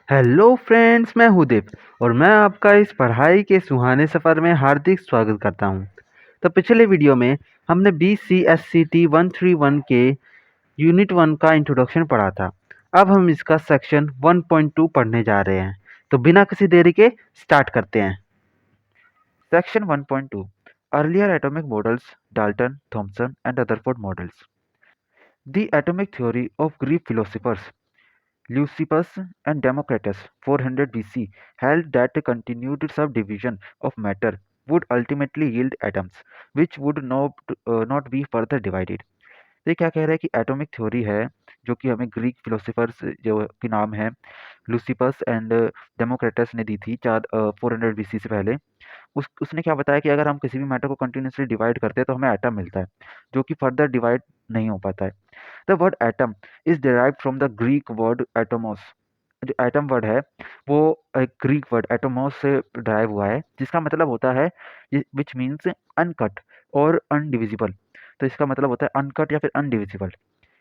Hello friends, मैं हूँ देव और मैं आपका इस पढ़ाई के सुहाने सफ़र में हार्दिक स्वागत करता हूँ। तो पिछले वीडियो में हमने BCSCT 131 के यूनिट 1 का इंट्रोडक्शन पढ़ा था। अब हम इसका सेक्शन 1.2 पढ़ने जा रहे हैं। तो बिना किसी देरी के स्टार्ट करते हैं। Section 1.2 earlier atomic models, Dalton, Thomson and Rutherford models. The atomic theory of Greek philosophers Leucippus and Democritus 400 BC held that continued subdivision of matter would ultimately yield atoms, which would not be further divided. तो ये क्या कह रहा है कि atomic theory है जो कि हमें ग्रीक फिलोसोफर्स जो की नाम है लूसिपस एंड डेमोक्रेटस ने दी थी 400 BC से पहले। उसने क्या बताया कि अगर हम किसी भी मैटर को कंटिन्यूसली डिवाइड करते हैं तो हमें एटम मिलता है जो कि फर्दर डिवाइड नहीं हो पाता है। The word atom is derived from the Greek word atomos. जो एटम वर्ड है वो एक ग्रीक वर्ड एटोमोस से डिराइव हुआ है जिसका मतलब होता है विच मीन्स अनकट और अनडिविजिबल। तो इसका मतलब होता है अनकट या फिर undivisible.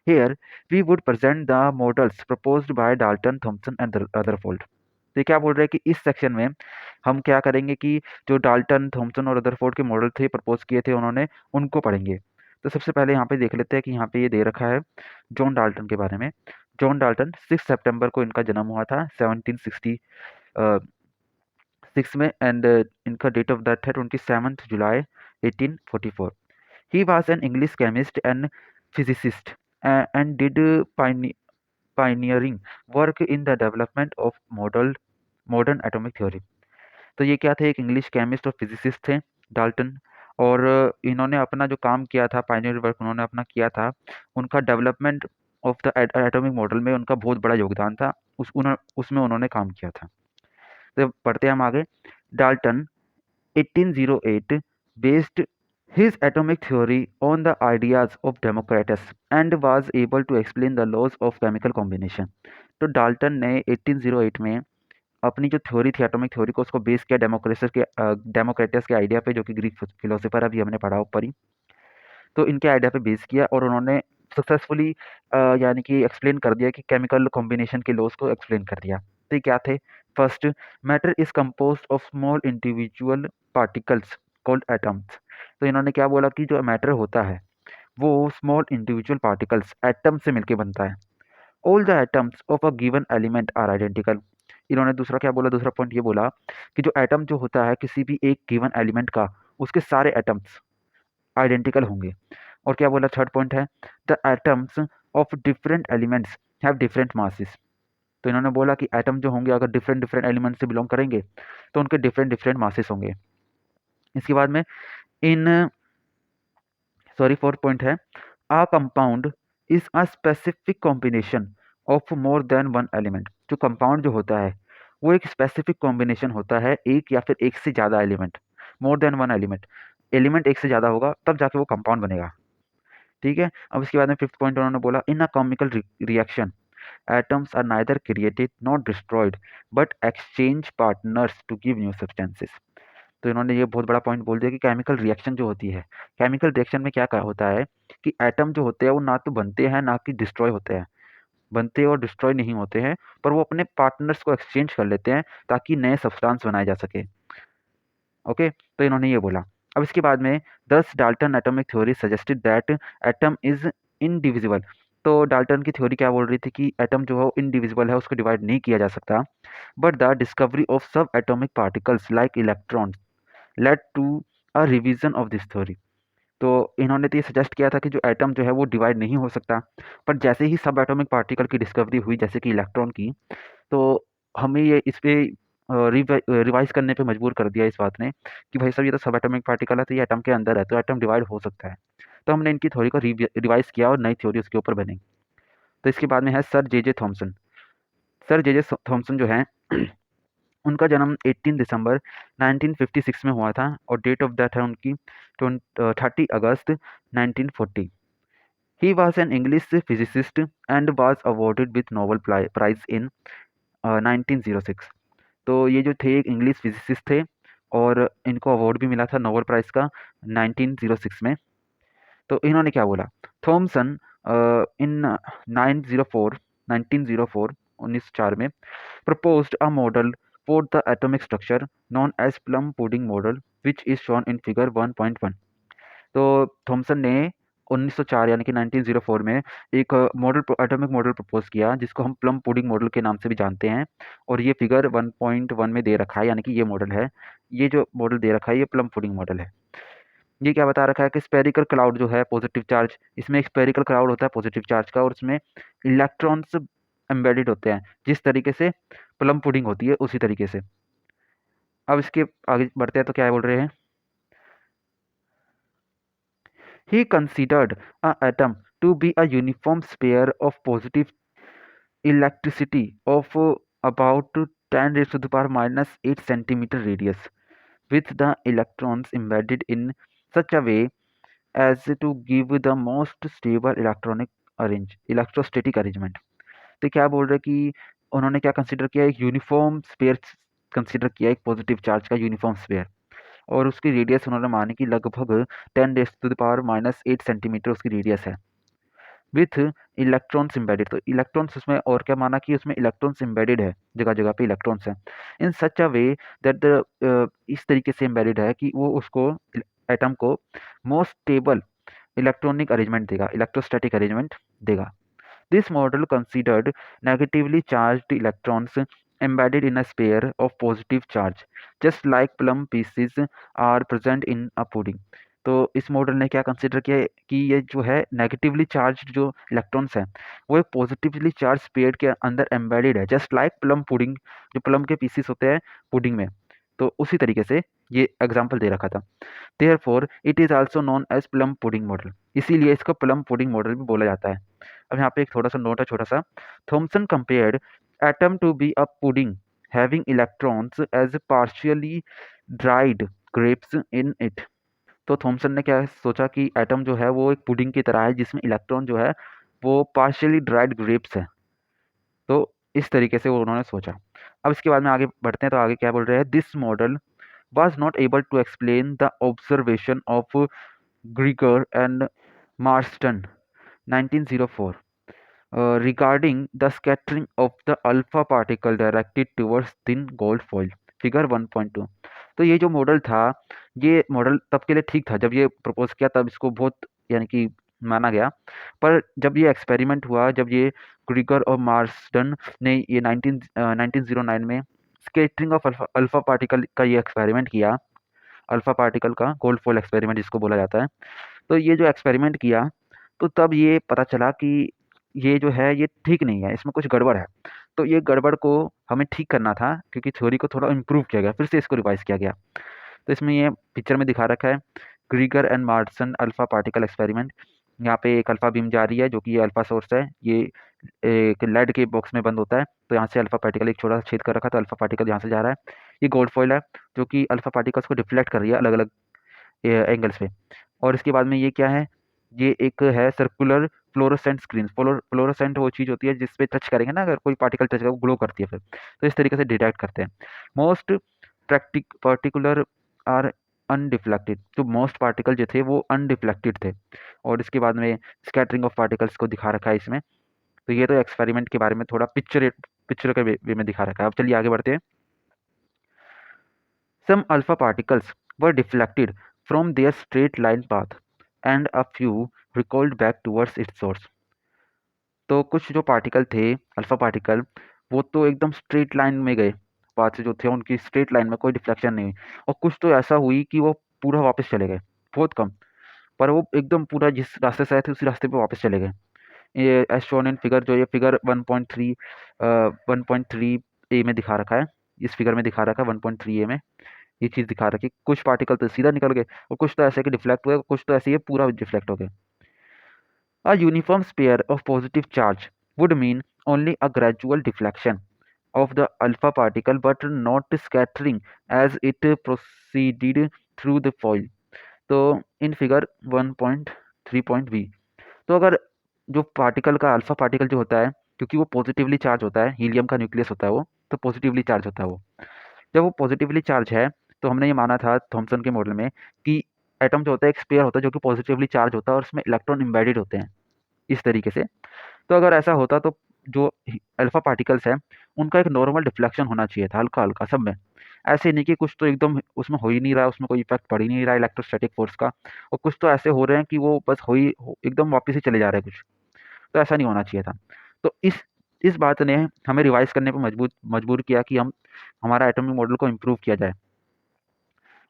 Here we would present the models proposed by Dalton, Thomson and Rutherford. तो ये क्या बोल रहे हैं कि इस सेक्शन में हम क्या करेंगे कि जो डाल्टन, थॉमसन और रदरफोर्ड के मॉडल थे प्रपोज किए थे उन्होंने, उनको पढ़ेंगे। तो सबसे पहले यहाँ पे देख लेते हैं कि यहाँ पे ये दे रखा है जॉन डाल्टन के बारे में। जॉन डाल्टन 6 सितंबर को इनका जन्म हुआ था 1766 में एंड इनका डेट ऑफ बर्थ है 27 जुलाई 1844। He was an English chemist and physicist and did pioneering work in the development of modern atomic theory। तो ये क्या थे, एक इंग्लिश केमिस्ट और फिजिसिस्ट थे डाल्टन। और इन्होंने अपना जो काम किया था, पायनियर वर्क उन्होंने अपना किया था, उनका development of the atomic model में उनका बहुत बड़ा योगदान था। उसमें उन्होंने काम किया था। तो पढ़ते हैं हम आगे। Dalton 1808 based his atomic theory on the ideas of Democritus and was able to explain the laws of chemical combination। तो डाल्टन ने 1808 में अपनी जो थ्योरी थी एटॉमिक थ्योरी को, उसको बेस किया डेमोक्रेटस के आइडिया पे, जो कि ग्रीक फिलोसोफर अभी हमने पढ़ा ऊपर ही। तो इनके आइडिया पे बेस किया और उन्होंने सक्सेसफुली यानी कि एक्सप्लेन कर दिया कि केमिकल कॉम्बिनेशन के लॉज को एक्सप्लेन कर दिया। तो ये क्या थे? First, matter is composed of small individual particles called atoms. तो इन्होंने क्या बोला कि जो मैटर होता है वो स्मॉल इंडिविजुअल पार्टिकल्स एटम से मिलके बनता है। All the atoms of a given element are identical. इन्होंने दूसरा क्या बोला, दूसरा पॉइंट ये बोला कि जो एटम जो होता है किसी भी एक गिवन एलिमेंट का, उसके सारे एटम्स आइडेंटिकल होंगे। और क्या बोला, थर्ड पॉइंट है the atoms of different elements have different masses. तो इन्होंने बोला कि एटम जो होंगे अगर डिफरेंट डिफरेंट एलिमेंट से बिलोंग करेंगे तो उनके डिफरेंट डिफरेंट मासेस होंगे। इसके बाद में इन फोर्थ पॉइंट है a compound is a specific combination of more than one element. जो कंपाउंड जो होता है वो एक स्पेसिफिक कॉम्बिनेशन होता है, एक या फिर एक से ज़्यादा एलिमेंट, मोर देन वन एलिमेंट। एलिमेंट एक से ज़्यादा होगा तब जाके वो कंपाउंड बनेगा। ठीक है। अब इसके बाद में फिफ्थ पॉइंट उन्होंने बोला in a chemical reaction atoms are neither created not destroyed but exchange partners to give new substances. तो इन्होंने ये बहुत बड़ा पॉइंट बोल दिया कि केमिकल रिएक्शन जो होती है, केमिकल रिएक्शन में क्या होता है कि एटम जो होते हैं वो ना तो बनते हैं ना कि डिस्ट्रॉय होते हैं। बनते और डिस्ट्रॉय नहीं होते हैं, पर वो अपने पार्टनर्स को एक्सचेंज कर लेते हैं ताकि नए सब्सटेंस बनाए जा सके। ओके, तो इन्होंने ये बोला। अब इसके बाद में दस Dalton atomic theory suggested that atom is indivisible. तो डाल्टन की थ्योरी क्या बोल रही थी कि एटम जो है इनडिविजिबल है, उसको डिवाइड नहीं किया जा सकता। But the discovery of sub atomic particles like electrons led to a revision of this theory. तो इन्होंने तो ये सजेस्ट किया था कि जो एटम जो है वो डिवाइड नहीं हो सकता, पर जैसे ही सब एटॉमिक पार्टिकल की डिस्कवरी हुई जैसे कि इलेक्ट्रॉन की, तो हमें ये इस पे रिवाइज करने पे मजबूर कर दिया इस बात ने कि भाई साहब ये तो सब एटॉमिक पार्टिकल है, तो ये एटम के अंदर है तो एटम डिवाइड हो सकता है। तो हमने इनकी थ्योरी को रिवाइज किया और नई थ्योरी उसके ऊपर बनी। तो इसके बाद में है सर जे जे थॉमसन। सर जे जे थॉमसन जो है उनका जन्म 18 दिसंबर 1956 में हुआ था और डेट ऑफ डेथ है उनकी 30 अगस्त 1940। He was an English physicist and was awarded with Nobel prize in 1906। तो ये जो थे एक इंग्लिश फिजिसिस्ट थे और इनको अवार्ड भी मिला था नोबल प्राइज़ का 1906 में। तो इन्होंने क्या बोला, थॉमसन इन 1904 1904 में proposed a model for the atomic structure known as plum pudding model which is shown in figure 1.1। तो थॉमसन ने 1904 यानी कि 1904 में एक मॉडल एटॉमिक मॉडल प्रपोज किया जिसको हम प्लम पुडिंग मॉडल के नाम से भी जानते हैं, और ये फिगर 1.1 में दे रखा है, यानी कि ये मॉडल है, ये जो मॉडल दे रखा है ये प्लम पुडिंग मॉडल है। ये क्या बता रखा है कि स्पेरिकल क्लाउड जो है पॉजिटिव चार्ज, इसमें एक स्पेरिकल क्लाउड होता है पॉजिटिव चार्ज का और उसमें इलेक्ट्रॉन्स एम्बेडेड होते हैं, जिस तरीके से प्लम पुडिंग होती है उसी तरीके से। अब इसके आगे बढ़ते हैं तो क्या बोल रहे हैं, he considered a atom to be a uniform sphere of positive electricity of about 10 raised to the power minus 8 centimeter radius, with the electrons embedded in such a way as to give the most stable electrostatic arrangement। तो क्या बोल रहे हैं कि उन्होंने क्या consider किया, एक यूनिफॉर्म स्फीयर कंसिडर किया, एक पॉजिटिव चार्ज का यूनिफॉर्म स्फीयर, और उसकी रेडियस उन्होंने मानी कि लगभग 10 raise to the power minus 8 centimetre उसकी रेडियस है, विथ इलेक्ट्रॉन्स एम्बेडेड। तो इलेक्ट्रॉन्स उसमें, और क्या माना कि उसमें इलेक्ट्रॉन्स एम्बेडेड है, जगह जगह पे इलेक्ट्रॉन्स हैं, इन सच अ वे दैट द इस तरीके से एम्बेडेड है कि वो उसको एटम को मोस्ट स्टेबल इलेक्ट्रॉनिक अरेंजमेंट देगा, इलेक्ट्रोस्टैटिक अरेंजमेंट देगा। This model considered negatively charged electrons embedded in a sphere of positive charge, just like plum pieces are present in a pudding। तो इस मॉडल ने क्या कंसिडर किया कि ये जो है नेगेटिवली चार्ज जो इलेक्ट्रॉन्स हैं वो एक पॉजिटिवली चार्ज स्पेयर के अंदर एम्बेडेड है, जस्ट लाइक प्लम पुडिंग, जो प्लम के पीसेस होते हैं पुडिंग में, तो उसी तरीके से ये एग्जाम्पल दे रखा था। Therefore it is also known as plum pudding model, इसीलिए इसको प्लम पुडिंग मॉडल भी बोला जाता है। अब यहाँ पे एक थोड़ा सा नोट है, छोटा सा। Thomson compared atom to be a pudding having electrons as partially dried grapes in it. तो थॉमसन ने क्या सोचा कि एटम जो है वो एक पुडिंग की तरह है जिसमें इलेक्ट्रॉन जो है वो पार्शियली ड्राइड ग्रेप्स है, तो इस तरीके से वो उन्होंने सोचा। अब इसके बाद में आगे बढ़ते हैं तो आगे क्या बोल रहे हैं, this model was not able to explain the observation of Grigor and Marston 1904 regarding the scattering of the alpha particle directed towards thin gold foil, figure 1.2। तो ये जो मॉडल था, ये मॉडल तब के लिए ठीक था, जब ये प्रपोज किया तब इसको बहुत यानी कि माना गया, पर जब ये एक्सपेरिमेंट हुआ, जब ये ग्रिगर और मार्सटन ने ये 1909 में स्कैटरिंग ऑफ अल्फा पार्टिकल का ये एक्सपेरिमेंट किया, अल्फा पार्टिकल का गोल्ड फॉल एक्सपेरिमेंट जिसको बोला जाता है। तो ये जो एक्सपेरिमेंट किया तो तब ये पता चला कि ये जो है ये ठीक नहीं है, इसमें कुछ गड़बड़ है। तो ये गड़बड़ को हमें ठीक करना था क्योंकि थ्योरी को थोड़ा इम्प्रूव किया गया, फिर से इसको रिवाइज किया गया। तो इसमें ये पिक्चर में दिखा रखा है ग्रीगर and Marsons alpha particle experiment. यहाँ पे एक अल्फा बीम जा रही है जो कि ये अल्फा सोर्स है, ये एक लेड के बॉक्स में बंद होता है, तो यहाँ से अल्फा पार्टिकल एक छोटा सा छेद कर रखा, तो अल्फा पार्टिकल यहाँ से जा रहा है। ये गोल्ड फॉइल है जो कि अल्फा पार्टिकल्स को डिफ्लेक्ट कर रही है अलग अलग एंगल्स पे। और इसके बाद में ये क्या है, ये एक है सर्कुलर फ्लोरोसेंट स्क्रीन। फ्लोरोसेंट वो चीज़ होती है जिस पे टच करेंगे ना, अगर कोई पार्टिकल टच करेगा वो ग्लो करती है फिर, तो इस तरीके से डिटेक्ट करते हैं। मोस्ट पर्टिकुलर आर अनडिफ्लेक्टेड, जो मोस्ट पार्टिकल जो थे वो अनडिफ्लेक्टेड थे। और इसके बाद में स्कैटरिंग ऑफ पार्टिकल्स को दिखा रखा है इसमें। तो ये तो एक्सपेरिमेंट के बारे में थोड़ा पिक्चर के वे में दिखा रखा है। अब चलिए आगे बढ़ते हैं। Some alpha particles were deflected from their straight line path and a few recoiled back towards its source। तो कुछ जो पार्टिकल थे अल्फा पार्टिकल वो तो एकदम स्ट्रेट लाइन में गए, पाथ से जो थे उनकी स्ट्रेट लाइन में कोई डिफ्लेक्शन नहीं हुई, और कुछ तो ऐसा हुई कि वो पूरा वापस चले गए, बहुत कम, पर वो एकदम पूरा जिस रास्ते से आए थे उसी रास्ते पे वापस चले गए। ये एज शोन इन फिगर, जो ये फिगर 1.3 ए में दिखा रखा है, इस फिगर में दिखा रखा है 1.3 ए में ये चीज़ दिखा रखी है। कुछ पार्टिकल तो सीधा निकल गए और कुछ तो ऐसे कि डिफ्लेक्ट हुए, कुछ तो ऐसे ही पूरा डिफ्लेक्ट हो गए। A uniform sphere of positive charge would mean only a gradual deflection of the alpha particle but not scattering as it proceeded through the foil। तो इन फिगर 1.3.b, तो अगर जो पार्टिकल का अल्फा पार्टिकल जो होता है, क्योंकि वो पॉजिटिवली चार्ज होता है, हीलियम का न्यूक्लियस होता है वो, तो पॉजिटिवली चार्ज होता है वो, जब वो पॉजिटिवली चार्ज है तो हमने ये माना था थॉमसन के मॉडल में कि एटम जो होता है एक स्पेयर होता है जो कि पॉजिटिवली चार्ज होता है और उसमें इलेक्ट्रॉन एम्बेडेड होते हैं इस तरीके से। तो अगर ऐसा होता तो जो अल्फा पार्टिकल्स हैं उनका एक नॉर्मल डिफ्लेक्शन होना चाहिए था, हल्का हल्का सब में। ऐसे नहीं कि कुछ तो एकदम उसमें हो ही नहीं रहा, उसमें कोई इफेक्ट पड़ ही नहीं रहा इलेक्ट्रोस्टैटिक फोर्स का, और कुछ तो ऐसे हो रहे हैं कि वो बस एकदम वापस ही चले जा रहे हैं कुछ। तो ऐसा नहीं होना चाहिए था। तो इस बात ने हमें रिवाइज करने पर मजबूर किया कि हम हमारा एटॉमिक मॉडल को इम्प्रूव किया जाए।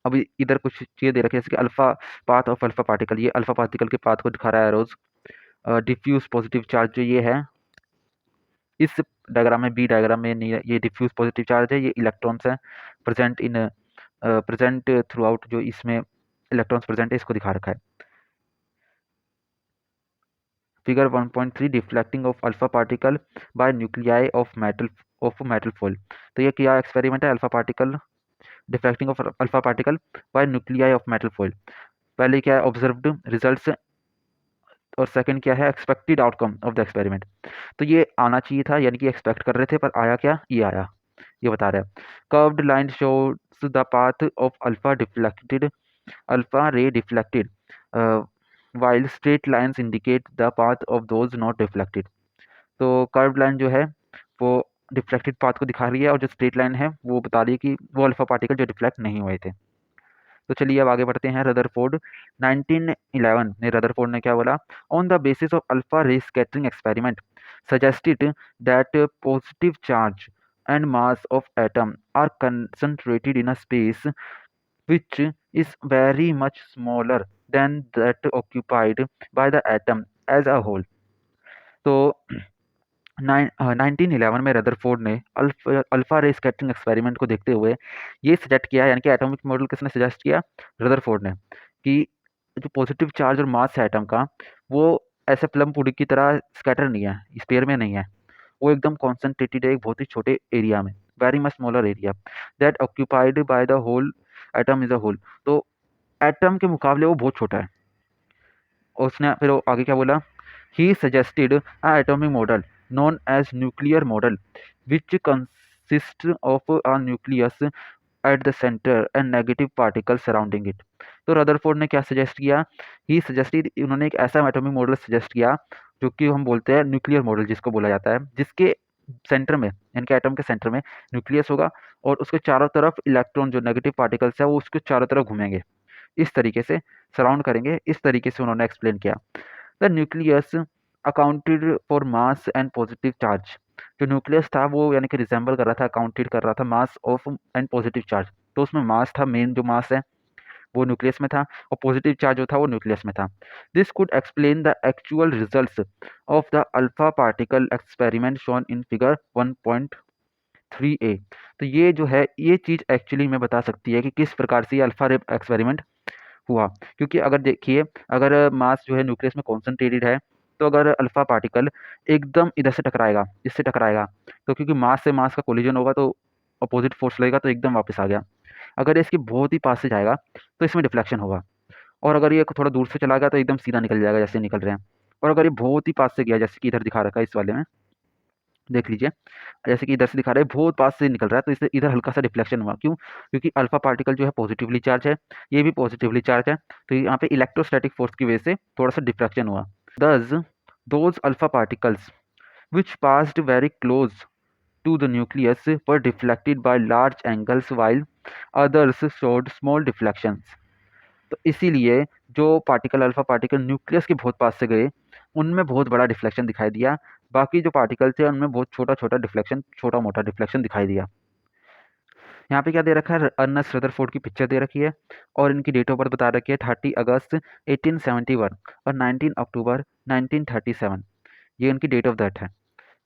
अभी इधर कुछ चीज़ें दे रखी है, जैसे कि alpha path of alpha particle, ये अल्फा पार्टिकल के पाथ को दिखा रहा है रोज। डिफ्यूज पॉजिटिव चार्ज जो ये है इस डायग्राम में, बी डायग्राम में नहीं है, ये डिफ्यूज पॉजिटिव चार्ज है, ये इलेक्ट्रॉन्स हैं प्रेजेंट थ्रू आउट, जो इसमें इलेक्ट्रॉन्स प्रेजेंट है इसको दिखा रखा है। Figure 1.3 deflecting of alpha particle by nuclei of metal foil. तो ये क्या एक्सपेरिमेंट है, alpha particle deflecting of alpha particle by nuclei of metal foil. पहले क्या है, ऑब्जर्व्ड रिजल्ट्स, और सेकंड क्या है, expected outcome of the experiment. तो ये आना चाहिए था, यानी कि एक्सपेक्ट कर रहे थे, पर आया क्या, ये आया। ये बता रहा है, curved line shows the path of alpha रे deflected, while straight lines indicate the path of those not deflected। तो कर्व लाइन जो है वो डिफ्लेक्टेड पाथ को दिखा रही है, और जो स्ट्रेट लाइन है वो बता रही है कि वो अल्फा पार्टिकल जो डिफ्लेक्ट नहीं हुए थे। तो चलिए अब आगे बढ़ते हैं। रदरफोर्ड 1911 ने, रदरफोर्ड ने क्या बोला, on the basis of alpha ray scattering experiment suggested that positive charge and mass of atom are concentrated in a space which is very much smaller than that occupied by the atom as a whole। तो 1911 में Rutherford ने alpha ray scattering experiment को देखते हुए ये suggest किया, यानी कि एटॉमिक मॉडल किसने सजेस्ट किया, रदरफोर्ड ने, कि जो पॉजिटिव चार्ज और मास है एटम का, वो ऐसे प्लम पुडिंग की तरह स्कैटर नहीं है, स्पेयर में नहीं है, वो एकदम कॉन्सेंट्रेटेड है एक बहुत ही छोटे एरिया में, very much smaller area that occupied by the whole atom is a whole. तो एटम के मुकाबले वो बहुत छोटा है। और उसने फिर वो आगे क्या बोला, he suggested a atomic model known as nuclear model which consists of a nucleus at the center and negative particles surrounding it। तो रदरफोर्ड ने क्या सजेस्ट किया, ही सजेस्टेड, उन्होंने एक ऐसा एटॉमिक मॉडल सजेस्ट किया जो कि हम बोलते हैं न्यूक्लियर मॉडल जिसको बोला जाता है, जिसके सेंटर में, यानी कि एटम के सेंटर में न्यूक्लियस होगा, और उसके चारों तरफ इलेक्ट्रॉन जो नेगेटिव पार्टिकल्स है वो उसके चारों तरफ घूमेंगे, इस तरीके से सराउंड करेंगे, इस तरीके से उन्होंने एक्सप्लेन किया। The nucleus accounted for mass and positive charge. जो न्यूक्लियस था वो यानी कि रिजेंबल कर रहा था, अकाउंटेड कर रहा था mass of and positive charge. तो उसमें मास था, मेन जो मास है वो न्यूक्लियस में था, और पॉजिटिव चार्ज जो था वो न्यूक्लियस में था। This could explain the actual results of the alpha particle experiment shown in figure 1.3a। तो ये जो है, ये चीज़ एक्चुअली में बता सकती है कि किस प्रकार से ये अल्फा रे एक्सपेरिमेंट हुआ। क्योंकि अगर देखिए, अगर मास जो है न्यूक्लियस में कॉन्सेंट्रेटेड है, तो अगर अल्फा पार्टिकल एकदम इधर से टकराएगा, इससे टकराएगा, तो क्योंकि मास से मास का कोलिजन होगा तो अपोजिट फोर्स लगेगा, तो एकदम वापस आ गया। अगर इसके बहुत ही पास से जाएगा तो इसमें डिफ्लेक्शन होगा, और अगर ये थोड़ा दूर से चला गया तो एकदम सीधा निकल जाएगा जैसे निकल रहे हैं। और अगर ये बहुत ही पास से गया, जैसे कि इधर दिखा रखा है इस वाले में, देख लीजिए, जैसे कि इधर से दिखा रहा है बहुत पास से निकल रहा है, तो इससे इधर हल्का सा डिफ्लेक्शन हुआ। क्यों? क्योंकि अल्फा पार्टिकल जो है पॉजिटिवली चार्ज है, ये भी पॉजिटिवली चार्ज है, तो यहाँ पे इलेक्ट्रोस्टैटिक फोर्स की वजह से थोड़ा सा डिफ्लेक्शन हुआ। दस those alpha particles which passed very close to the nucleus were deflected by large angles while others showed small deflections। तो इसीलिए जो पार्टिकल, अल्फा पार्टिकल न्यूक्लियस के बहुत पास से गए, उनमें बहुत बड़ा डिफ्लेक्शन दिखाई दिया, बाकी जो पार्टिकल थे उनमें बहुत छोटा छोटा डिफ्लेक्शन, छोटा मोटा डिफ्लेक्शन दिखाई दिया। यहाँ पे क्या दे रखा है, अर्नेस्ट रदरफोर्ड की पिक्चर दे रखी है, और इनकी डेट ऑफ बर्थ बता रखी है 30 अगस्त 1871 और 19 अक्टूबर 1937। ये इनकी डेट ऑफ डेथ है।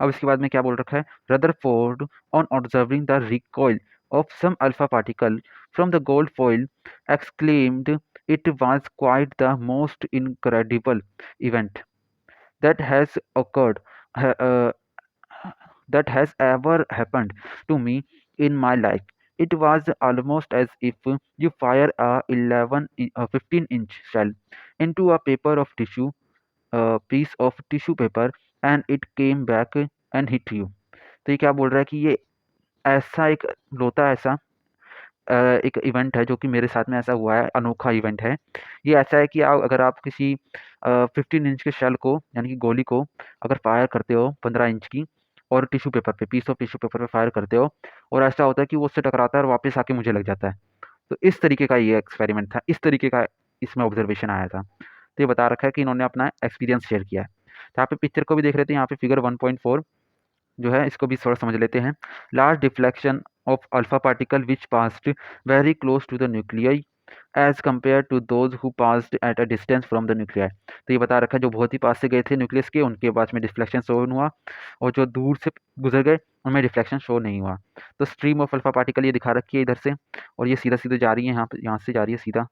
अब इसके बाद में क्या बोल रखा है, Rutherford on observing the recoil of some alpha particle from the gold foil exclaimed it was quite the most incredible event that has occurred ha- uh, that has ever happened to me in my life। It was almost as if you fire a 15-inch shell into a paper of tissue, piece of tissue paper, and it came back and hit you। तो ये क्या बोल रहा है कि ये ऐसा एक लोता ऐसा एक इवेंट है जो कि मेरे साथ में ऐसा हुआ है, अनोखा इवेंट है। ये ऐसा है कि अगर आप किसी 15 इंच के शेल को, यानी कि गोली को अगर फायर करते हो 15 इंच की, और टिश्यू पेपर पे, पीस ऑफ टिश्यू पेपर पे फायर करते हो और ऐसा होता है कि वो उससे टकराता है और वापस आके मुझे लग जाता है। तो इस तरीके का ये एक्सपेरिमेंट था, इस तरीके का इसमें ऑब्जर्वेशन आया था। तो ये बता रखा है कि इन्होंने अपना एक्सपीरियंस शेयर किया है। तो यहाँ पे पिक्चर को भी देख रहे थे, यहाँ पे फिगर 1.4 जो है इसको भी थोड़ा समझ लेते हैं। Large deflection of alpha particle which passed very close to the nuclei as compare to those who passed at a distance from the nuclei. तो ये बता रखा है जो बहुत ही पास से गए थे न्यूक्लियस के, उनके पास में डिफ्लेक्शन शो हुआ, और जो दूर से गुजर गए उनमें डिफ्लेक्शन शो नहीं हुआ। तो स्ट्रीम ऑफ अल्फा पार्टिकल ये दिखा रखी है इधर से, और ये सीधा सीधा जा रही है, यहाँ पे यहाँ से जा रही है सीधा,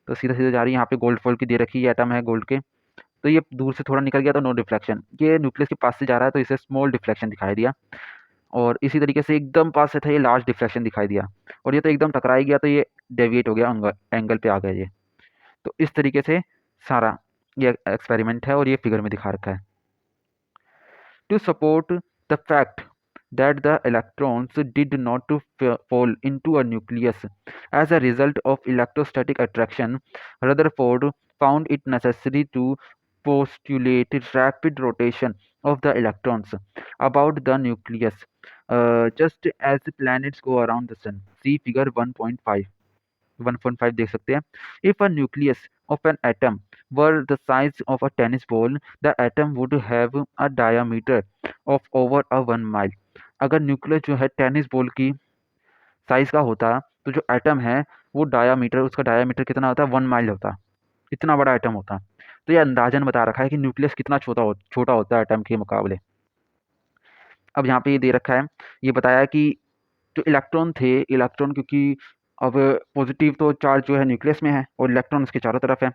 तो सीधा सीधा जा रही है। यहाँ पे गोल्ड फोल्ड की दे रखी है, एटम है गोल्ड के, तो ये दूर से थोड़ा निकल गया तो नो डिफ्लेक्शन। ये न्यूक्लियस के पास से जा रहा है तो इसे स्मॉल डिफ्लेक्शन दिखाई दिया, और इसी तरीके से एकदम पास से था ये लार्ज डिफ्लेक्शन दिखाई दिया, और ये तो एकदम टकरा ही गया तो ये डेविएट हो गया, एंगल पे आ गया ये। तो इस तरीके से सारा ये एक्सपेरिमेंट है और ये फिगर में दिखा रखा है। To support the fact that the electrons did not fall into a nucleus as a result of electrostatic attraction, Rutherford found it necessary to postulate rapid rotation of the electrons about the nucleus, just as planets go around the sun. See figure 1.5. 1.5 देख सकते हैं। If a nucleus of an atom were the size of a tennis ball, the atom would have a diameter of over a 1 mile. अगर nucleus जो है tennis ball की size का होता तो जो एटम है वो डायामीटर, उसका डायामीटर कितना होता है, 1 माइल होता, इतना बड़ा एटम होता। तो ये अंदाजन बता रखा है कि न्यूक्लियस कितना छोटा होता है एटम के मुकाबले। अब यहाँ पे ये दे रखा है, ये बताया कि जो इलेक्ट्रॉन थे, इलेक्ट्रॉन क्योंकि अब पॉजिटिव तो चार्ज जो है न्यूक्लियस में है और इलेक्ट्रॉन उसके चारों तरफ है,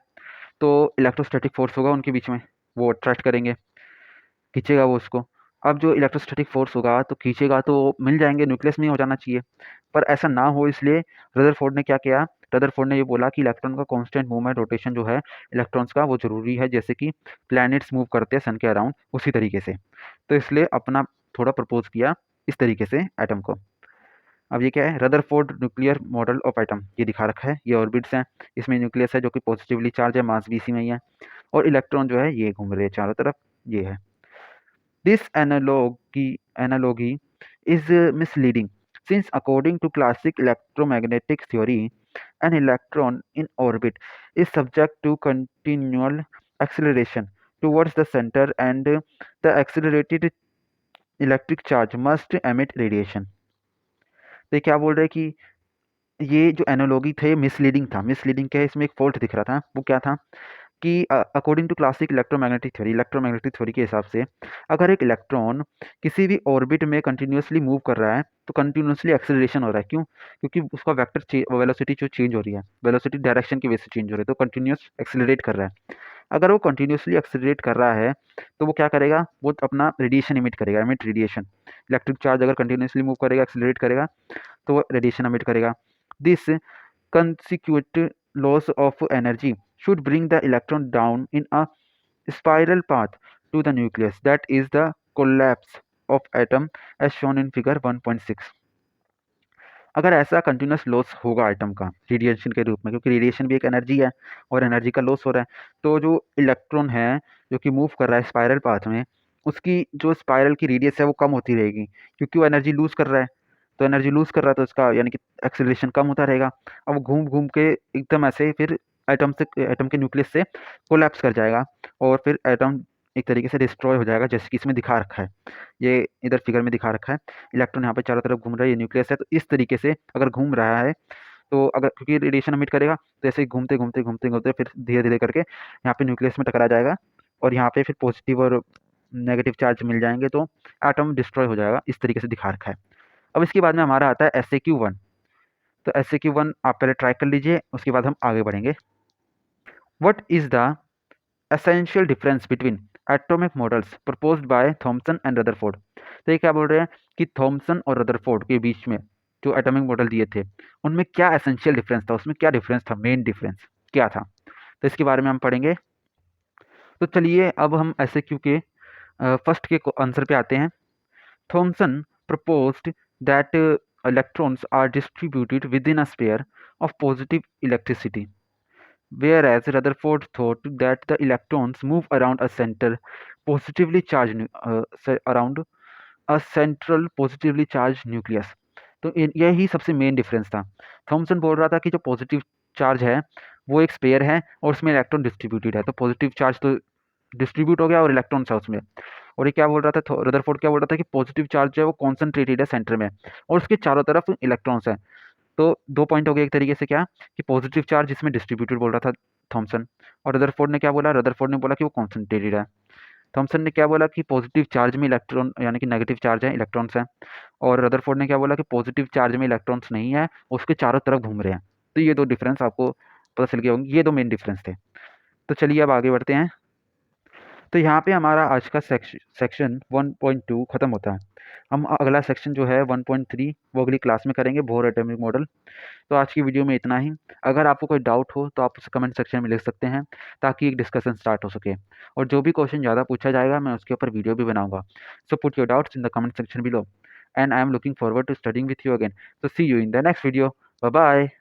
तो इलेक्ट्रोस्टैटिक फोर्स होगा उनके बीच में, वो अट्रैक्ट करेंगे, खींचेगा वो उसको। अब जो इलेक्ट्रोस्टैटिक फोर्स होगा तो खींचेगा तो मिल जाएंगे, न्यूक्लियस में ही हो जाना चाहिए, पर ऐसा ना हो इसलिए रदरफोर्ड ने क्या किया, रदरफोर्ड ने ये बोला कि इलेक्ट्रॉन का कांस्टेंट मूवमेंट रोटेशन जो है इलेक्ट्रॉन्स का वो ज़रूरी है, जैसे कि प्लैनेट्स मूव करते हैं सन के अराउंड उसी तरीके से। तो इसलिए अपना थोड़ा प्रपोज किया इस तरीके से एटम को। अब ये क्या है, Rutherford nuclear model of atom ये दिखा रखा है, ये ऑर्बिट्स हैं, इसमें न्यूक्लियस है जो कि पॉजिटिवली चार्ज है, मास भी इसी में ही है, और इलेक्ट्रॉन जो है ये घूम रहे हैं चारों तरफ, ये है। This analogy is misleading, since according to classic electromagnetic theory, an electron in orbit is subject to continual acceleration towards the center, and the accelerated electric charge must emit radiation. तो ये क्या बोल रहे हैं कि ये जो एनालॉजी थे मिसलीडिंग था। मिसलीडिंग क्या है, इसमें एक फॉल्ट दिख रहा था, वो क्या था कि according to classic electromagnetic theory के हिसाब से अगर एक इलेक्ट्रॉन किसी भी ऑर्बिट में कंटिन्यूसली मूव कर रहा है तो कंटिन्यूसली एक्सेलरेशन हो रहा है। क्यों? क्योंकि उसका वेक्टर वेलोसिटी जो चेंज हो रही है, वेलोसिटी डायरेक्शन की वजह से चेंज हो रही है, तो कंटिन्यूस एक्सेलरेट कर रहा है। अगर वो कंटिन्यूसली एक्सेलरेट कर रहा है तो वो क्या करेगा, वो अपना रेडिएशन इमिट करेगा, इमिट रेडिएशन। इलेक्ट्रिक चार्ज अगर कंटिन्यूसली मूव करेगा, एक्सेलरेट करेगा, तो वो रेडिएशन इमिट करेगा। This consecutive loss of energy should bring the electron down in a spiral path to the nucleus. That is the collapse of atom as shown in figure 1.6. अगर ऐसा continuous loss होगा atom का radiation के रूप में, क्योंकि radiation भी एक एनर्जी है और एनर्जी का लॉस हो रहा है, तो जो इलेक्ट्रॉन है जो कि मूव कर रहा है स्पाइरल पाथ में, उसकी जो स्पाइरल की रेडियस है वो कम होती रहेगी, क्योंकि वो एनर्जी लूज कर रहा है। तो एनर्जी लूज कर रहा है तो उसका यानी कि एक्सेलरेशन कम होता रहेगा। अब वो घूम घूम के एकदम ऐसे फिर एटम के न्यूक्लियस से कोलैप्स कर जाएगा, और फिर एटम एक तरीके से डिस्ट्रॉय हो जाएगा, जैसे कि इसमें दिखा रखा है, ये इधर फिगर में दिखा रखा है। इलेक्ट्रॉन यहाँ पे चारों तरफ घूम रहा है, ये न्यूक्लियस है, तो इस तरीके से अगर घूम रहा है तो अगर क्योंकि रेडिएशन एमिट करेगा तो ऐसे ही घूमते घूमते घूमते घूमते फिर धीरे धीरे करके यहाँ पे न्यूक्लियस में टकरा जाएगा, और यहाँ पे फिर पॉजिटिव और नेगेटिव चार्ज मिल जाएंगे, तो एटम डिस्ट्रॉय हो जाएगा, इस तरीके से दिखा रखा है। अब इसके बाद में हमारा आता है SAQ1। तो SAQ1 आप पहले ट्राई कर लीजिए, उसके बाद हम आगे बढ़ेंगे। What is the essential difference between atomic models proposed bye Thompson and Rutherford. तो ये क्या बोल रहे हैं कि थॉमसन और रदरफोर्ड के बीच में जो एटॉमिक मॉडल दिए थे उनमें क्या एसेंशियल डिफरेंस था, उसमें क्या डिफरेंस था, मेन डिफरेंस क्या था, तो इसके बारे में हम पढ़ेंगे। तो चलिए अब हम SAQ के फर्स्ट के आंसर पे आते हैं। Thomson proposed that electrons are distributed within a sphere of positive electricity, whereas Rutherford thought that the electrons move around a center positively charged around a central positively charge nucleus. तो यही सबसे main difference था। Thompson बोल रहा था कि जो positive charge है वो एक स्पेयर है और उसमें इलेक्ट्रॉन डिस्ट्रीब्यूटेड है, तो पॉजिटिव चार्ज तो डिस्ट्रीब्यूट हो गया और इलेक्ट्रॉन्स है उसमें। और ये क्या बोल रहा था, रदरफोर्ड क्या बोल रहा था कि पॉजिटिव चार्ज जो है वो कॉन्सेंट्रेटेड है सेंटर में और उसके चारों तरफ इलेक्ट्रॉन्स हैं। तो 2 पॉइंट हो गए एक तरीके से, क्या कि पॉजिटिव चार्ज इसमें डिस्ट्रीब्यूटेड बोल रहा था थॉमसन, और रदरफोर्ड ने क्या बोला, रदरफोर्ड ने बोला कि वो कॉन्सेंट्रेटेड है। थॉमसन ने क्या बोला कि पॉजिटिव चार्ज में इलेक्ट्रॉन यानी कि नेगेटिव चार्ज है, इलेक्ट्रॉन्स हैं, और रदरफोर्ड ने क्या बोला कि पॉजिटिव चार्ज में इलेक्ट्रॉन्स नहीं है, उसके चारों तरफ घूम रहे हैं। तो ये 2 डिफरेंस आपको पता चल गए होंगे, ये 2 मेन डिफरेंस थे। तो चलिए अब आगे बढ़ते हैं। तो यहाँ पे हमारा आज का सेक्शन 1.2 खत्म होता है। हम अगला सेक्शन जो है 1.3 वो अगली क्लास में करेंगे, बोर एटॉमिक मॉडल। तो आज की वीडियो में इतना ही। अगर आपको कोई डाउट हो तो आप उसे कमेंट सेक्शन में लिख सकते हैं ताकि एक डिस्कशन स्टार्ट हो सके, और जो भी क्वेश्चन ज़्यादा पूछा जाएगा मैं उसके ऊपर वीडियो भी बनाऊंगा। So put your doubts in the comment section below, and I am looking forward to studying with you again. So see you in the next video. Bye bye.